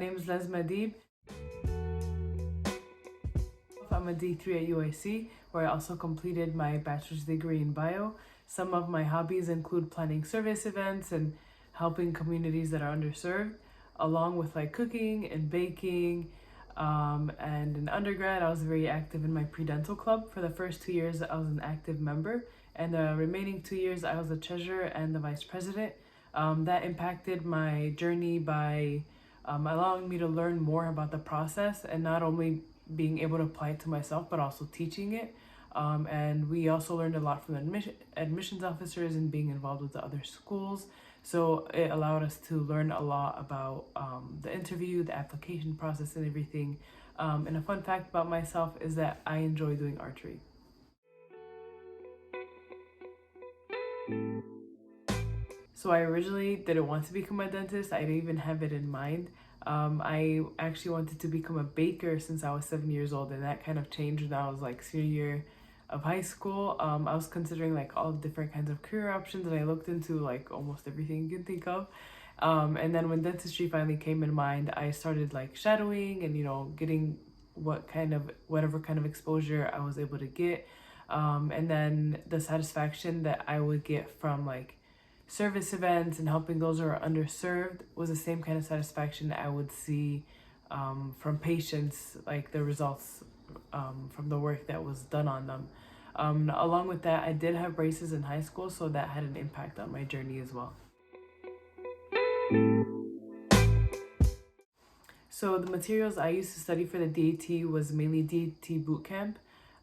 name is Lazma. I'm a D3 at UIC, where I also completed my bachelor's degree in bio. Some of my hobbies include planning service events and helping communities that are underserved, along with like cooking and baking. And in undergrad, I was very active in my pre-dental club. For the first 2 years, I was an active member, and the remaining 2 years, I was the treasurer and the vice president. That impacted my journey by allowing me to learn more about the process and not only being able to apply it to myself, but also teaching it. And we also learned a lot from admissions officers and being involved with the other schools. So it allowed us to learn a lot about the interview, the application process, and everything. And a fun fact about myself is that I enjoy doing archery. So I originally didn't want to become a dentist. I didn't even have it in mind. I actually wanted to become a baker since I was 7 years old, and that kind of changed when I was like senior year of high school. I was considering like all different kinds of career options, and I looked into like almost everything you can think of. And then when dentistry finally came in mind, I started like shadowing and, you know, getting whatever kind of exposure I was able to get. And then the satisfaction that I would get from like service events and helping those who are underserved was the same kind of satisfaction that I would see from patients, like the results from the work that was done on them. Along with that, I did have braces in high school, so that had an impact on my journey as well. So the materials I used to study for the DAT was mainly DAT bootcamp.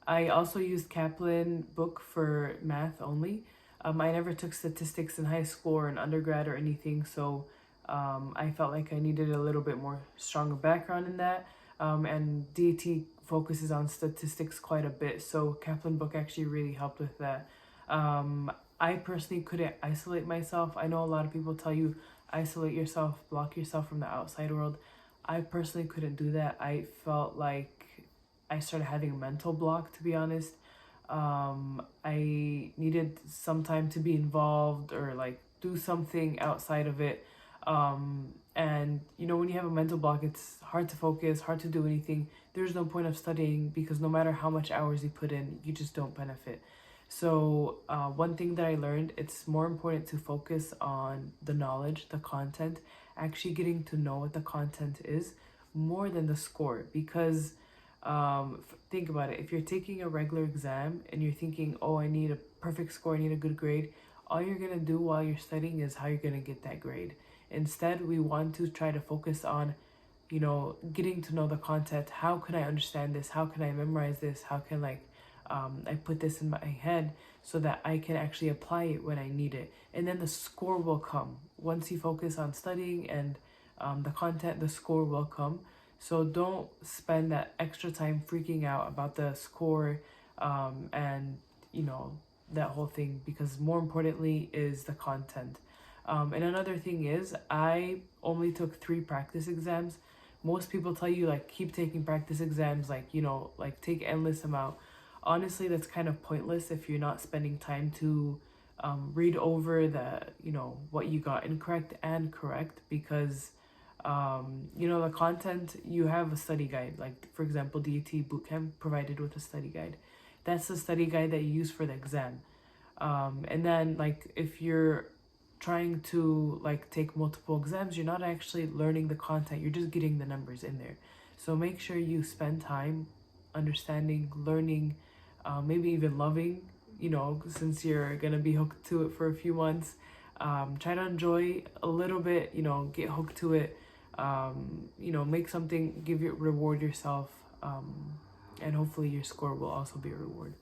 I also used Kaplan book for math only. I never took statistics in high school or in undergrad or anything, so I felt like I needed a little bit more stronger background in that. And DAT focuses on statistics quite a bit, so Kaplan book actually really helped with that. I personally couldn't isolate myself. I know a lot of people tell you isolate yourself, block yourself from the outside world. I personally couldn't do that. I felt like I started having a mental block, to be honest. I needed some time to be involved or like do something outside of it. And you know, when you have a mental block, it's hard to focus, hard to do anything. There's no point of studying because no matter how much hours you put in, you just don't benefit. So one thing that I learned, it's more important to focus on the knowledge, the content, actually getting to know what the content is more than the score. Because think about it, if you're taking a regular exam and you're thinking, oh, I need a perfect score, I need a good grade, all you're gonna do while you're studying is how you're gonna get that grade. Instead, we want to try to focus on, you know, getting to know the content. How can I understand this? How can I memorize this? How can I put this in my head so that I can actually apply it when I need it? And then the score will come. Once you focus on studying and the content, the score will come. So don't spend that extra time freaking out about the score and, you know, that whole thing, because more importantly is the content. And another thing is, I only took 3 practice exams. Most people tell you like keep taking practice exams, like, you know, like take endless amount. Honestly, that's kind of pointless if you're not spending time to read over the, you know, what you got incorrect and correct, because you know, the content, you have a study guide, like for example DAT bootcamp provided with a study guide. That's the study guide that you use for the exam. And then like if you're trying to like take multiple exams, you're not actually learning the content, you're just getting the numbers in there. So make sure you spend time understanding, learning, maybe even loving, you know, since you're gonna be hooked to it for a few months. Try to enjoy a little bit, you know, get hooked to it. You know, make something, reward yourself, and hopefully your score will also be a reward.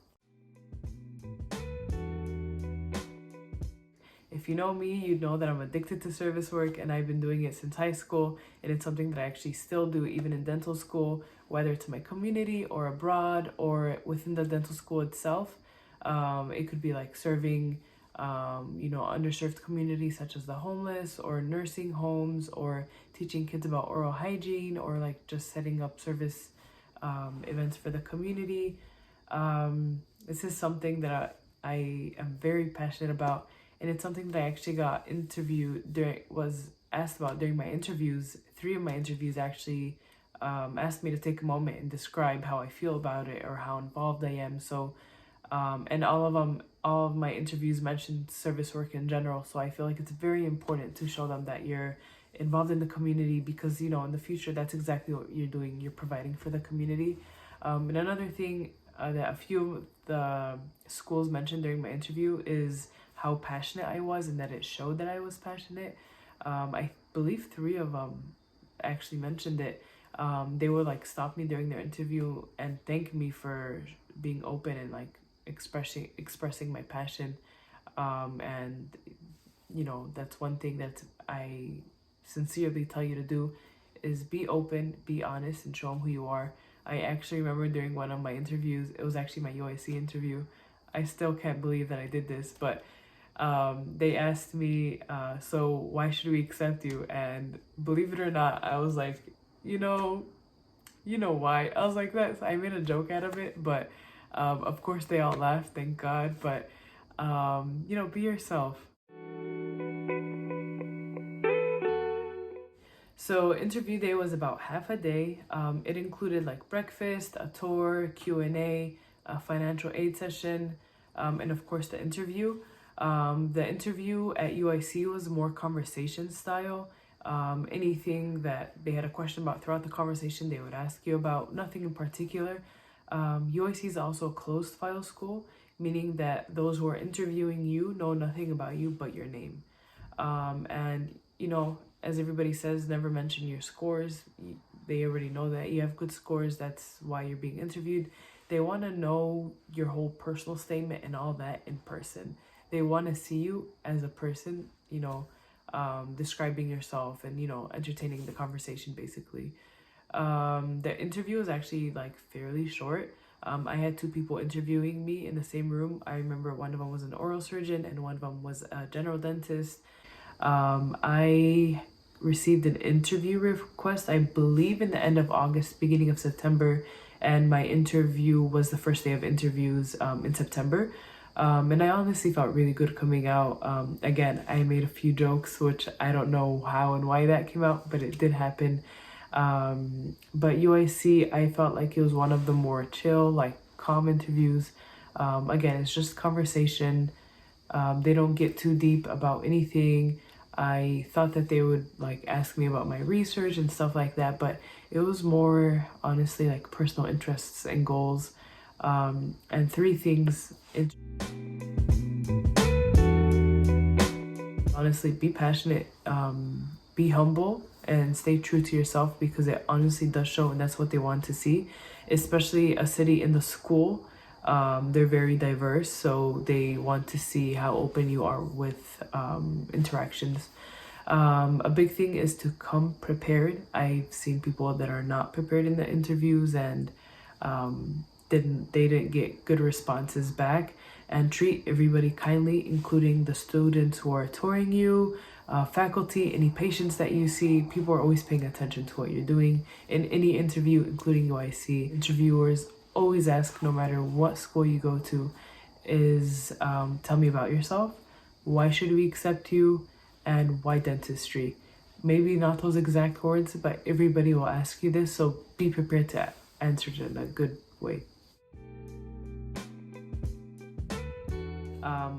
If you know me, you know that I'm addicted to service work, and I've been doing it since high school, and it's something that I actually still do even in dental school, whether it's my community or abroad or within the dental school itself. It could be like serving you know, underserved communities such as the homeless or nursing homes, or teaching kids about oral hygiene, or like just setting up service events for the community. This is something that I am very passionate about, and it's something that I actually got interviewed during, was asked about during my interviews, 3 of my interviews actually asked me to take a moment and describe how I feel about it or how involved I am. So, and all of my interviews mentioned service work in general. So I feel like it's very important to show them that you're involved in the community, because in the future that's exactly what you're doing. You're providing for the community. And another thing that a few of the schools mentioned during my interview is how passionate I was, and that it showed that I was passionate. I believe 3 of them actually mentioned it. They would like stop me during their interview and thank me for being open and like expressing my passion. And that's one thing that I sincerely tell you to do, is be open, be honest, and show them who you are. I actually remember during one of my interviews, it was actually my UIC interview. I still can't believe that I did this, but they asked me, so why should we accept you? And believe it or not, I was like, you know why? I was like, I made a joke out of it, but of course they all laughed, thank God. But be yourself. So interview day was about half a day. It included like breakfast, a tour, Q&A, a financial aid session, and of course the interview. The interview at UIC was more conversation style. Anything that they had a question about throughout the conversation, they would ask you about, nothing in particular. UIC is also a closed file school, meaning that those who are interviewing you know nothing about you but your name. And as everybody says, never mention your scores. They already know that you have good scores. That's why you're being interviewed. They want to know your whole personal statement and all that in person. They want to see you as a person, describing yourself and, entertaining the conversation, basically. The interview was actually like fairly short. I had 2 people interviewing me in the same room. I remember one of them was an oral surgeon and one of them was a general dentist. I received an interview request, I believe in the end of August, beginning of September, and my interview was the first day of interviews in September. And I honestly felt really good coming out. Again, I made a few jokes, which I don't know how and why that came out, but it did happen. But UIC, I felt like it was one of the more chill, like calm interviews. Again, it's just conversation. They don't get too deep about anything. I thought that they would like ask me about my research and stuff like that, but it was more honestly like personal interests and goals. And 3 things. Honestly, be passionate, be humble, and stay true to yourself, because it honestly does show, and that's what they want to see, especially a city in the school. They're very diverse, so they want to see how open you are with interactions. A big thing is to come prepared. I've seen people that are not prepared in the interviews and didn't get good responses back. And treat everybody kindly, including the students who are touring you, faculty, any patients that you see. People are always paying attention to what you're doing in any interview, including UIC. Interviewers always ask, no matter what school you go to, is tell me about yourself, why should we accept you, and why dentistry. Maybe not those exact words, but everybody will ask you this, so be prepared to answer it in a good way.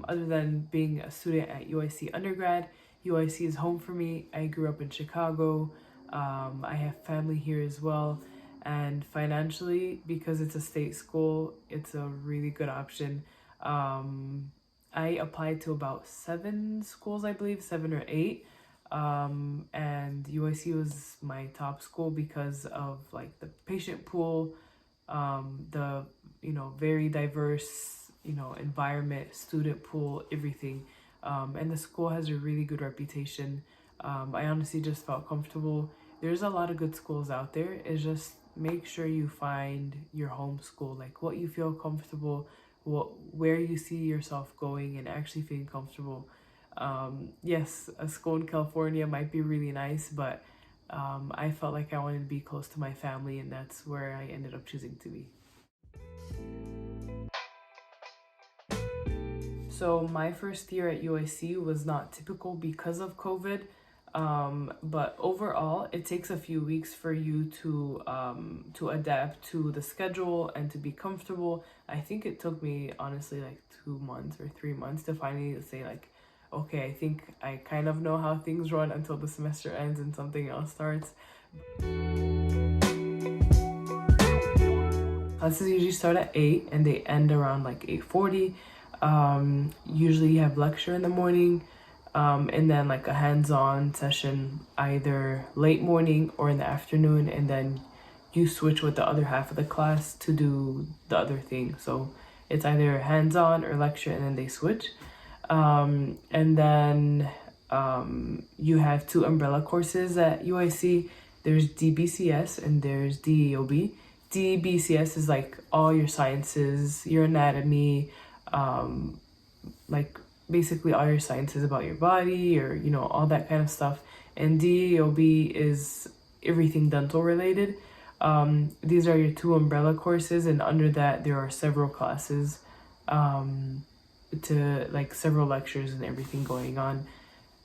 Other than being a student at UIC undergrad, UIC is home for me. I grew up in Chicago. I have family here as well. And financially, because it's a state school, it's a really good option. I applied to about 7 schools, I believe, 7 or 8. And UIC was my top school because of like the patient pool, the very diverse environment, student pool, everything. And the school has a really good reputation. I honestly just felt comfortable. There's a lot of good schools out there. It's just make sure you find your home school, like what you feel comfortable, where you see yourself going and actually feeling comfortable. Yes, a school in California might be really nice, but I felt like I wanted to be close to my family, and that's where I ended up choosing to be. So my first year at UIC was not typical because of COVID. But overall, it takes a few weeks for you to adapt to the schedule and to be comfortable. I think it took me honestly like 2 months or 3 months to finally say like, okay, I think I kind of know how things run until the semester ends and something else starts. Classes usually start at 8 and they end around like 8:40. Usually you have lecture in the morning, and then like a hands-on session either late morning or in the afternoon, and then you switch with the other half of the class to do the other thing. So it's either hands-on or lecture, and then they switch. And then you have 2 umbrella courses at UIC. There's DBCS and there's DEOB. DBCS is like all your sciences, your anatomy, like basically all your sciences about your body, or you know, all that kind of stuff. And DEOB is everything dental related. These are your 2 umbrella courses, and under that there are several classes, to like several lectures and everything going on.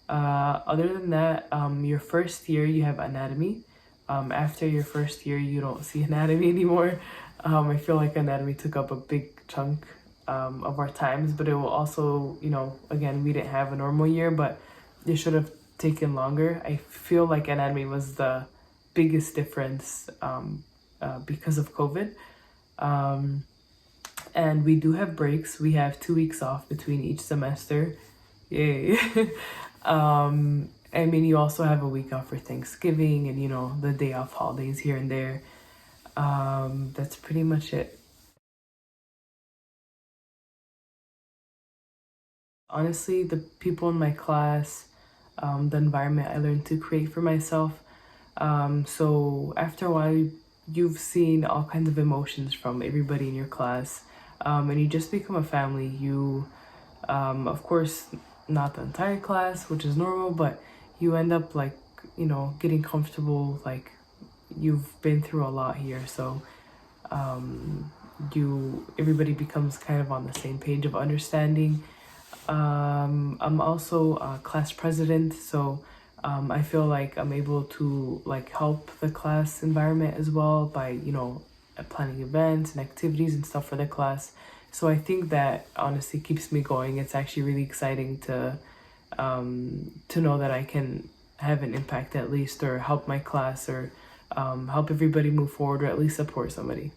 Other than that, your first year you have anatomy. After your first year you don't see anatomy anymore. I feel like anatomy took up a big chunk of our times, but it will also, you know, again, we didn't have a normal year, but it should have taken longer. I feel like anatomy was the biggest difference because of COVID. And we do have breaks. We have 2 weeks off between each semester. Yay. I mean, you also have a week off for Thanksgiving and, you know, the day off holidays here and there. That's pretty much it. Honestly, the people in my class, the environment I learned to create for myself. So after a while, you've seen all kinds of emotions from everybody in your class, and you just become a family. You, of course, not the entire class, which is normal, but you end up like, you know, getting comfortable. Like, you've been through a lot here, so everybody becomes kind of on the same page of understanding. I'm also a class president, so I feel like I'm able to like help the class environment as well by, you know, planning events and activities and stuff for the class. So I think that honestly keeps me going. It's actually really exciting to know that I can have an impact at least, or help my class, or help everybody move forward, or at least support somebody.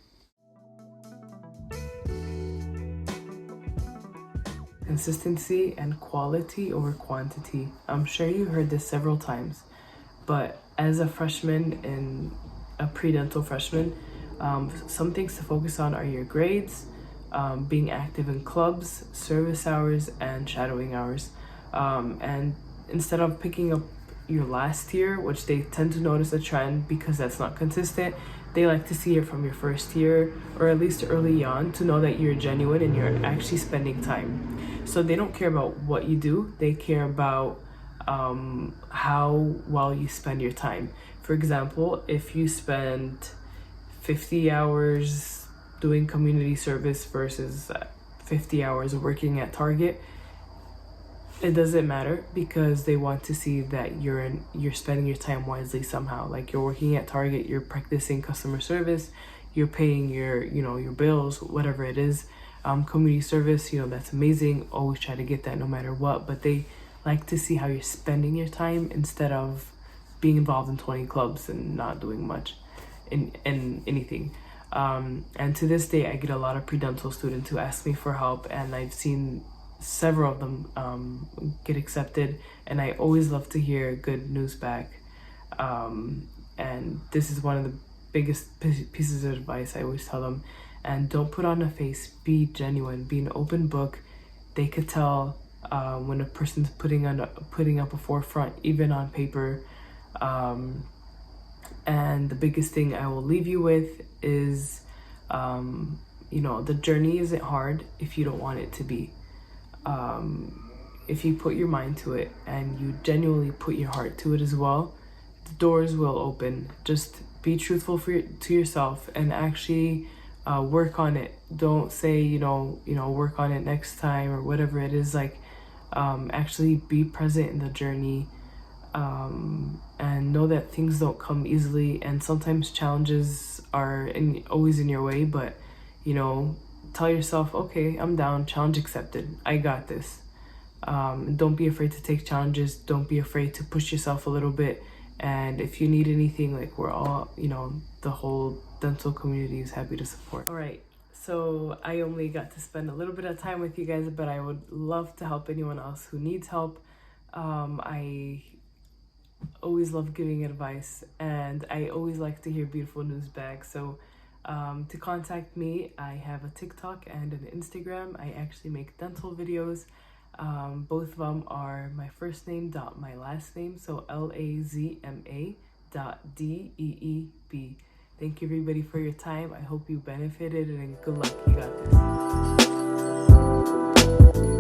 Consistency and quality over quantity. I'm sure you heard this several times, but as a freshman and a pre-dental freshman, some things to focus on are your grades, being active in clubs, service hours, and shadowing hours. And instead of picking up your last year, which they tend to notice a trend because that's not consistent, they like to see it from your first year, or at least early on, to know that you're genuine and you're actually spending time. So they don't care about what you do, they care about how well you spend your time. For example, if you spend 50 hours doing community service versus 50 hours working at Target, it doesn't matter, because they want to see that you're spending your time wisely somehow. Like, you're working at Target, you're practicing customer service, you're paying your, you know, your bills, whatever it is. Community service, you know, that's amazing. Always try to get that no matter what, but they like to see how you're spending your time instead of being involved in 20 clubs and not doing much in anything. And to this day, I get a lot of pre-dental students who ask me for help, and I've seen several of them get accepted, and I always love to hear good news back. And this is one of the biggest pieces of advice I always tell them. And don't put on a face, be genuine, be an open book. They could tell when a person's putting up a forefront, even on paper. And the biggest thing I will leave you with is, you know, the journey isn't hard if you don't want it to be. If you put your mind to it and you genuinely put your heart to it as well, the doors will open. Just be truthful to yourself and actually work on it. Don't say, you know, work on it next time or whatever it is. Like, actually be present in the journey. and know that things don't come easily, and sometimes challenges are always in your way, but you know, tell yourself, okay, I'm down, challenge accepted, I got this. Don't be afraid to take challenges, don't be afraid to push yourself a little bit, and if you need anything, like, we're all, you know, the whole dental community is happy to support. All right, so I only got to spend a little bit of time with you guys, but I would love to help anyone else who needs help. I always love giving advice, and I always like to hear beautiful news bags. So to contact me, I have a TikTok and an Instagram. I actually make dental videos. Both of them are my first name dot my last name, so Lazma dot DEEB. Thank you everybody for your time. I hope you benefited, and good luck. You got this.